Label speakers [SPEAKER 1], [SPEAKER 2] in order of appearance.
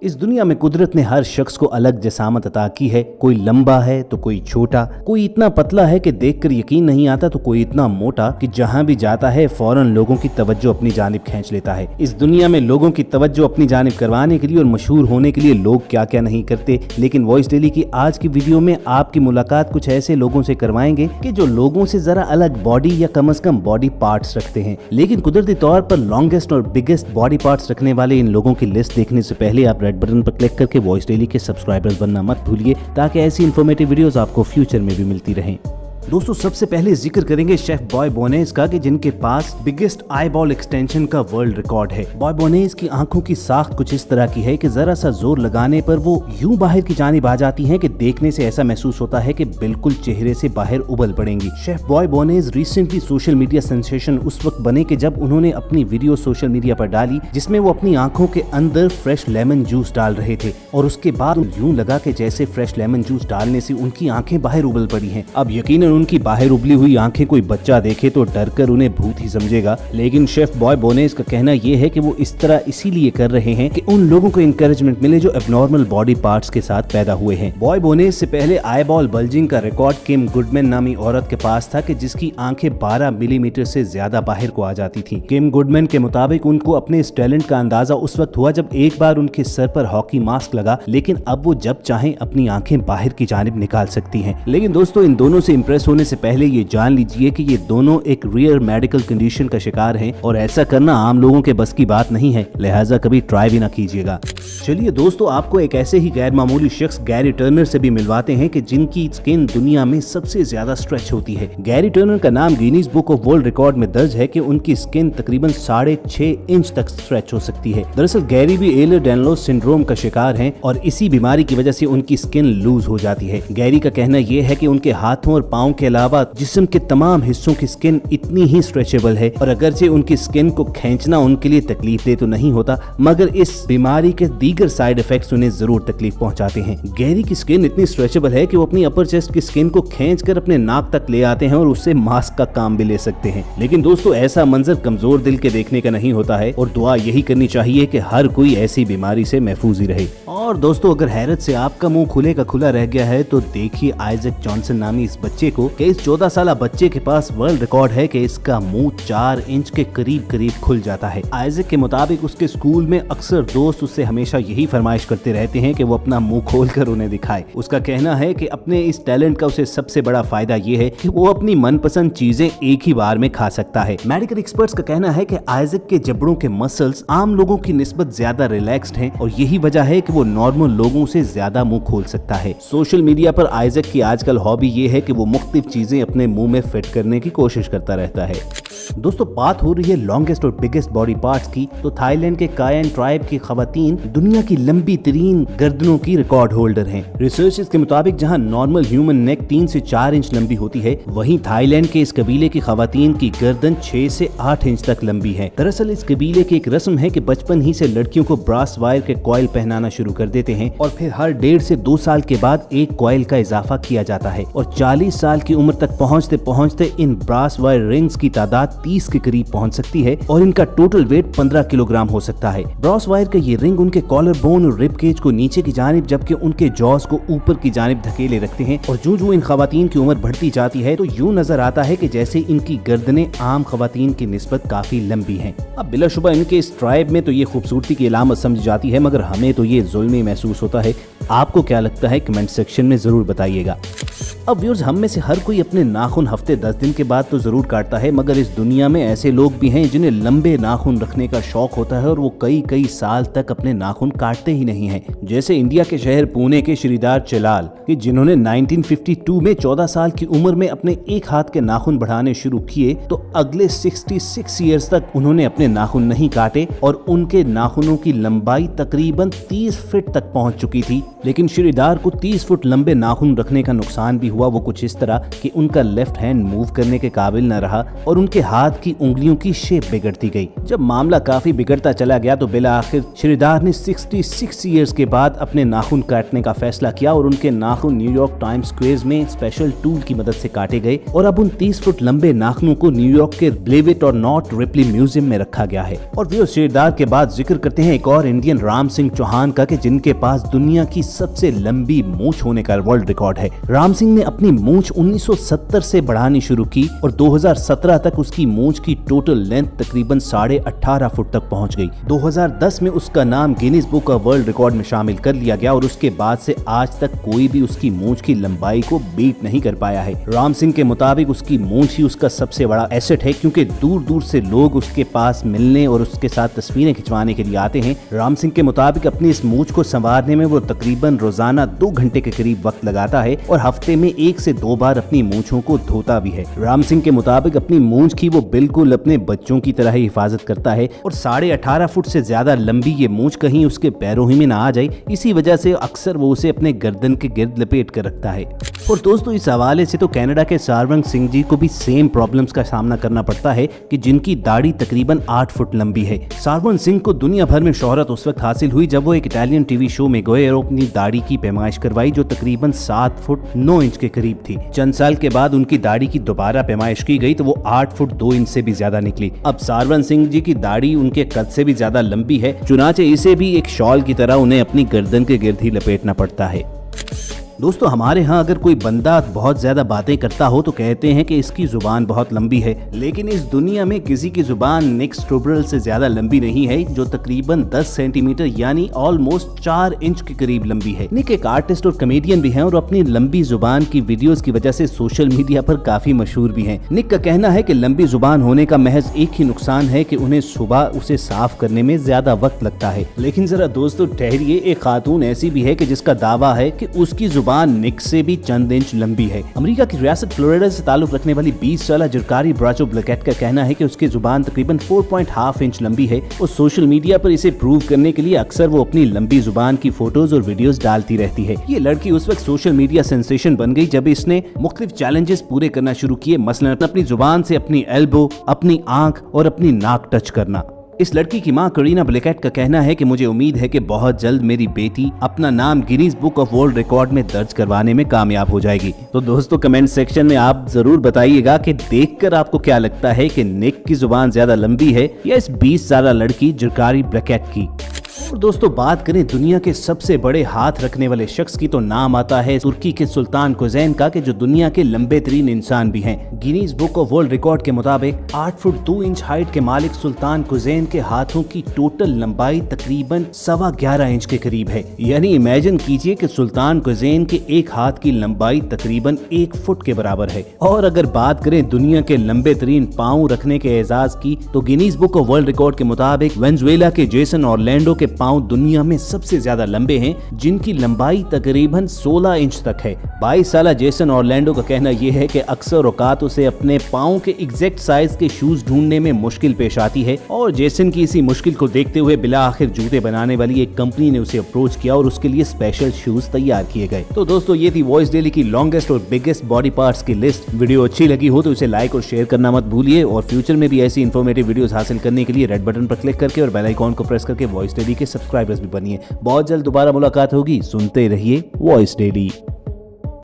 [SPEAKER 1] इस दुनिया में कुदरत ने हर शख्स को अलग जसामत अता की है। कोई लंबा है तो कोई छोटा, कोई इतना पतला है कि देखकर यकीन नहीं आता तो कोई इतना मोटा कि जहां भी जाता है फौरन लोगों की तवज्जो अपनी जानिब खींच लेता है। इस दुनिया में लोगों की तवज्जो अपनी जानिब करवाने के लिए और मशहूर होने के लिए लोग क्या क्या नहीं करते, लेकिन वॉइस डेली की आज की वीडियो में आपकी मुलाकात कुछ ऐसे लोगों से करवाएंगे कि जो लोगों से जरा अलग बॉडी या कम से कम बॉडी पार्ट्स रखते हैं, लेकिन कुदरती तौर पर लॉन्गेस्ट और बिगेस्ट बॉडी पार्ट्स रखने वाले इन लोगों की लिस्ट देखने से पहले आप रेड बटन पर क्लिक करके वॉइस डेली के सब्सक्राइबर्स बनना मत भूलिए, ताकि ऐसी इन्फॉर्मेटिव वीडियोस आपको फ्यूचर में भी मिलती रहें। दोस्तों, सबसे पहले जिक्र करेंगे शेफ बॉय बोनेज का, कि जिनके पास बिगेस्ट आई बॉल एक्सटेंशन का वर्ल्ड रिकॉर्ड है। बॉय बोनेज की आंखों की साख कुछ इस तरह की है कि जरा सा जोर लगाने पर वो यूं बाहर की जानिब आ जाती हैं कि देखने से ऐसा महसूस होता है कि बिल्कुल चेहरे से बाहर उबल पड़ेंगी। शेफ बॉय बोनेज रिसेंटली सोशल मीडिया सेंसेशन उस वक्त बने कि जब उन्होंने अपनी वीडियो सोशल मीडिया पर डाली जिसमें वो अपनी आंखों के अंदर फ्रेश लेमन जूस डाल रहे थे, और उसके बाद यूं लगा कि जैसे फ्रेश लेमन जूस डालने से उनकी आंखें बाहर उबल पड़ी हैं। अब यकीनन उनकी बाहर उबली हुई आंखें कोई बच्चा देखे तो डरकर उन्हें भूत ही समझेगा, लेकिन शेफ बॉय बोनेज का कहना यह है कि वो इस तरह इसीलिए कर रहे हैं कि उन लोगों को इंकरेजमेंट मिले जो एबनॉर्मल बॉडी पार्ट्स के साथ पैदा हुए हैं। बॉय बोनेज से पहले आई बॉल बल्जिंग का रिकॉर्ड किम गुडमैन नामी औरत के पास था कि जिसकी आंखें 12 मिलीमीटर से ज्यादा बाहर को आ जाती थी। किम गुडमैन के मुताबिक उनको अपने इस टैलेंट का अंदाजा उस वक्त हुआ जब एक बार उनके सर पर हॉकी मास्क लगा, लेकिन अब वो जब चाहें अपनी आंखें बाहर की जानिब निकाल सकती हैं। लेकिन दोस्तों, इन दोनों से इंप्रेस होने से पहले ये जान लीजिए कि ये दोनों एक रियर मेडिकल कंडीशन का शिकार हैं और ऐसा करना आम लोगों के बस की बात नहीं है, लिहाजा कभी ट्राई भी ना कीजिएगा। चलिए दोस्तों, आपको एक ऐसे ही गैर मामूली शख्स गैरी टर्नर से भी मिलवाते हैं कि जिनकी स्किन दुनिया में सबसे ज्यादा स्ट्रेच होती है। गैरी टर्नर का नाम Guinness book of world record में दर्ज है कि उनकी स्किन तकरीबन 6.5 इंच तक स्ट्रेच हो सकती है। दरअसल गैरी भी एलर डैनलोस सिंड्रोम का शिकार हैं और इसी बीमारी की वजह से उनकी स्किन लूज हो जाती है। गैरी का कहना यह है कि उनके हाथों और पाँव के अलावा जिस्म के तमाम हिस्सों की स्किन इतनी ही स्ट्रेचेबल है, और अगरचे उनकी स्किन को खींचना उनके लिए तकलीफ दे तो नहीं होता, मगर इस बीमारी के दीगर साइड इफेक्ट्स उन्हें जरूर तकलीफ पहुंचाते हैं। गैरी की स्किन इतनी स्ट्रेचेबल है कि वो अपनी अपर चेस्ट की स्किन को खींचकर अपने नाक तक ले आते हैं और उससे मास्क का काम भी ले सकते हैं। लेकिन दोस्तों, ऐसा मंजर कमजोर दिल के देखने का नहीं होता है, और दुआ यही करनी चाहिए कि हर कोई ऐसी बीमारी से महफूज ही रहे। और दोस्तों, अगर हैरत से आपका मुंह खुले का खुला रह गया है तो देखिए आइजक जॉनसन नामी इस बच्चे को, कि इस 14 साल बच्चे के पास वर्ल्ड रिकॉर्ड है कि इसका मुंह 4 इंच के करीब खुल जाता है। आइजक के मुताबिक उसके स्कूल में अक्सर दोस्त उससे हमेशा यही फरमाइश करते रहते हैं कि वो अपना मुंह खोलकर उन्हें दिखाए। उसका कहना है कि अपने इस टैलेंट का उसे सबसे बड़ा फायदा ये है कि वो अपनी मनपसंद चीजें एक ही बार में खा सकता है। मेडिकल एक्सपर्ट्स का कहना है कि आइजक के जबड़ों के मसल्स आम लोगों की निस्बत ज्यादा रिलैक्स्ड हैं, और यही वजह है कि वो नॉर्मल लोगों से ज्यादा मुंह खोल सकता है। सोशल मीडिया पर आइजक की आजकल हॉबी ये है कि वो मुख्तलिफ चीजें अपने मुंह में फिट करने की कोशिश करता रहता है। दोस्तों, बात हो रही है लॉन्गेस्ट और बिगेस्ट बॉडी पार्ट्स की, तो थाईलैंड के कायन ट्राइब की खवातीन दुनिया की लंबी तरीन गर्दनों की रिकॉर्ड होल्डर हैं। रिसर्चर्स के मुताबिक जहां नॉर्मल ह्यूमन नेक 3 से 4 इंच लंबी होती है, वहीं थाईलैंड के इस कबीले की खवातीन की गर्दन 6 से 8 इंच तक लंबी है। दरअसल इस कबीले की एक रस्म है कि बचपन ही से लड़कियों को ब्रास वायर के कॉइल पहनाना शुरू कर देते हैं, और फिर हर 1.5 से 2 साल के बाद एक कॉइल का इजाफा किया जाता है, और 40 साल की उम्र तक पहुँचते पहुँचते इन ब्रास वायर रिंग्स की तादाद 30 के करीब पहुंच सकती है, और इनका टोटल वेट 15 किलोग्राम हो सकता है। ब्रास वायर का ये रिंग उनके कॉलर बोन और रिब केज को नीचे की जानिब जबकि उनके जॉस को ऊपर की जानिब धकेले रखते हैं, और जो इन खवातीन की उम्र बढ़ती जाती है तो यूं नजर आता है कि जैसे इनकी गर्दनें आम खवातीन की निस्बत काफी लंबी हैं। अब बिलाशुबा इनके इस ट्राइब में तो ये खूबसूरती की अलामत समझी जाती है, मगर हमें तो ये जुल्मी महसूस होता है। आपको क्या लगता है कमेंट सेक्शन में जरूर बताइएगा। अब व्यूअर्स, हम में से हर कोई अपने नाखून हफ्ते 10 दिन के बाद तो जरूर काटता है, मगर इस दुनिया में ऐसे लोग भी हैं जिन्हें लंबे नाखून रखने का शौक होता है और वो कई साल तक अपने नाखून काटते ही नहीं हैं। जैसे इंडिया के शहर पुणे के श्रीदार चलाल, कि जिन्होंने 1952 में 14 साल की उम्र में अपने एक हाथ के नाखून बढ़ाने शुरू किए, तो अगले 66 ईयर्स तक उन्होंने अपने नाखून नहीं काटे और उनके नाखूनों की लंबाई तकरीबन 30 फीट तक पहुंच चुकी थी। लेकिन श्रीदार को 30 फुट लंबे नाखून रखने का नुकसान भी हुआ। वो कुछ इस तरह कि उनका लेफ्ट हैंड मूव करने के काबिल न रहा और उनके हाथ की उंगलियों की शेप बिगड़ती गई। जब मामला काफी बिगड़ता चला गया तो बिला आखिर श्रीदार ने 66 ईयर्स के बाद अपने नाखून काटने का फैसला किया और उनके नाखून न्यूयॉर्क टाइम्स स्क्वेयर में स्पेशल टूल की मदद से काटे गए और अब उन 30 फुट लंबे नाखूनों को न्यूयॉर्क के ब्लेविट और नॉट रिपली म्यूजियम में रखा गया है। और वे श्रीदार के बाद जिक्र करते हैं एक और इंडियन राम सिंह चौहान का, कि जिनके पास दुनिया की सबसे लंबी मूंछ होने का वर्ल्ड रिकॉर्ड है। राम सिंह ने अपनी मूंछ 1970 से बढ़ानी शुरू की और 2017 तक उसकी मूंछ की टोटल लेंथ तकरीबन 18.5 फुट तक पहुंच गई। 2010 में उसका नाम Guinness book of world record में शामिल कर लिया गया और उसके बाद से आज तक कोई भी उसकी मूंछ की लंबाई को बीट नहीं कर पाया है। राम सिंह के मुताबिक उसकी मूंछ ही उसका सबसे बड़ा एसेट है, क्योंकि दूर दूर से लोग उसके पास मिलने और उसके साथ तस्वीरें खिंचवाने के लिए आते हैं। राम सिंह के मुताबिक अपनी इस मूंछ को संवारने में वो तकरीबन रोजाना 2 घंटे के करीब वक्त लगाता है और हफ्ते में 1 से 2 बार अपनी मूंछों को धोता भी है। राम सिंह के मुताबिक अपनी मूंछ की वो बिल्कुल अपने बच्चों की तरह ही हिफाजत करता है और 18.5 फुट से ज्यादा लंबी ये मूंछ कहीं उसके पैरों ही में ना आ जाए, इसी वजह से अक्सर वो उसे अपने गर्दन के गिर्द लपेट कर रखता है। और दोस्तों, इस हवाले से तो कनाडा के सारवंग सिंह जी को भी सेम प्रॉब्लम्स का सामना करना पड़ता है कि जिनकी दाढ़ी तकरीबन 8 फुट लंबी है। सारवंग सिंह को दुनिया भर में शोहरत उस वक्त हासिल हुई जब वो एक इटालियन टीवी शो में गए और अपनी दाढ़ी की पैमाइश करवाई, जो तकरीबन 7 फुट 9 इंच के करीब थी। चंद साल के बाद उनकी दाढ़ी की दोबारा पैमाइश की गई तो वो 8 फुट 2 इंच से भी ज्यादा निकली। अब सारवंग सिंह जी की दाढ़ी उनके कद से भी ज्यादा लंबी है, चुनाचे इसे भी एक शॉल की तरह उन्हें अपनी गर्दन के गिर्द ही लपेटना पड़ता है। दोस्तों, हमारे यहाँ अगर कोई बंदा बहुत ज्यादा बातें करता हो तो कहते हैं कि इसकी जुबान बहुत लंबी है, लेकिन इस दुनिया में किसी की जुबान निक स्ट्रोबरल से ज्यादा लंबी नहीं है, जो तकरीबन 10 सेंटीमीटर यानी ऑलमोस्ट 4 इंच के करीब लंबी है। निक एक आर्टिस्ट और कमेडियन भी हैं और अपनी लंबी जुबान की वीडियोस की वजह से सोशल मीडिया पर काफी मशहूर भी हैं। निक का कहना है कि लंबी जुबान होने का महज एक ही नुकसान है कि उन्हें सुबह उसे साफ करने में ज्यादा वक्त लगता है। लेकिन जरा दोस्तों ठहरिए, एक खातून ऐसी भी है कि जिसका दावा है कि उसकी जुबान निक से भी चंद इंच लंबी है। अमेरिका की रियासत फ्लोरिडा से ताल्लुक रखने वाली 20 साल जरकारी ब्राचो ब्लैकेट का कहना है कि उसकी जुबान तकरीबन 4.5 इंच लंबी है और सोशल मीडिया पर इसे प्रूव करने के लिए अक्सर वो अपनी लंबी जुबान की फोटोज और वीडियोस डालती रहती है। ये लड़की उस वक्त सोशल मीडिया सेंसेशन बन गई जब इसने मुख्तलिफ चैलेंजेस पूरे करना शुरू किए, मसलन अपनी जुबान से अपनी एल्बो, अपनी आंख और अपनी नाक टच करना। इस लड़की की मां करीना ब्लैकेट का कहना है कि मुझे उम्मीद है कि बहुत जल्द मेरी बेटी अपना नाम Guinness book of world record में दर्ज करवाने में कामयाब हो जाएगी। तो दोस्तों, कमेंट सेक्शन में आप जरूर बताइएगा कि देखकर आपको क्या लगता है कि निक की जुबान ज्यादा लंबी है या इस 20 साल लड़की जरकारी ब्लैकेट की। और दोस्तों, बात करें दुनिया के सबसे बड़े हाथ रखने वाले शख्स की तो नाम आता है तुर्की के सुल्तान कुजैन का, कि जो दुनिया के लंबे तरीन इंसान भी हैं। Guinness book of world record के मुताबिक 8 फुट 2 इंच हाइट के मालिक सुल्तान कुजैन के हाथों की टोटल लंबाई तकरीबन 11.25 इंच के करीब है। यानी इमेजिन कीजिए कि सुल्तान कुजैन के एक हाथ की लंबाई तकरीबन 1 फुट के बराबर है। और अगर बात करें दुनिया के लंबे तरीन पाँव रखने के एजाज की, तो Guinness book of world record के मुताबिक वेनेजुएला के जेसन ऑरलैंडो के पांव दुनिया में सबसे ज्यादा लंबे हैं, जिनकी लंबाई तकरीबन 16 इंच तक है। 22 साल जेसन ऑरलैंडो का कहना यह है कि अक्सर औकात उसे अपने पांव के एग्जैक्ट साइज के शूज ढूंढने में मुश्किल पेश आती है और जेसन की इसी मुश्किल को देखते हुए बिला आखिर जूते बनाने वाली एक कंपनी ने उसे अप्रोच किया और उसके लिए स्पेशल शूज तैयार किए गए। तो दोस्तों, ये थी वॉइस डेली की लॉन्गेस्ट और बिगेस्ट बॉडी पार्ट्स की लिस्ट। वीडियो अच्छी लगी हो तो इसे लाइक और शेयर करना मत भूलिए और फ्यूचर में भी ऐसी इन्फॉर्मेटिव वीडियोस हासिल करने के लिए रेड बटन पर क्लिक करके और बेल आइकॉन को प्रेस करके वॉइस डेली के सब्सक्राइबर्स भी बनिए। बहुत जल्द दोबारा मुलाकात होगी। सुनते रहिए वॉइस डेली।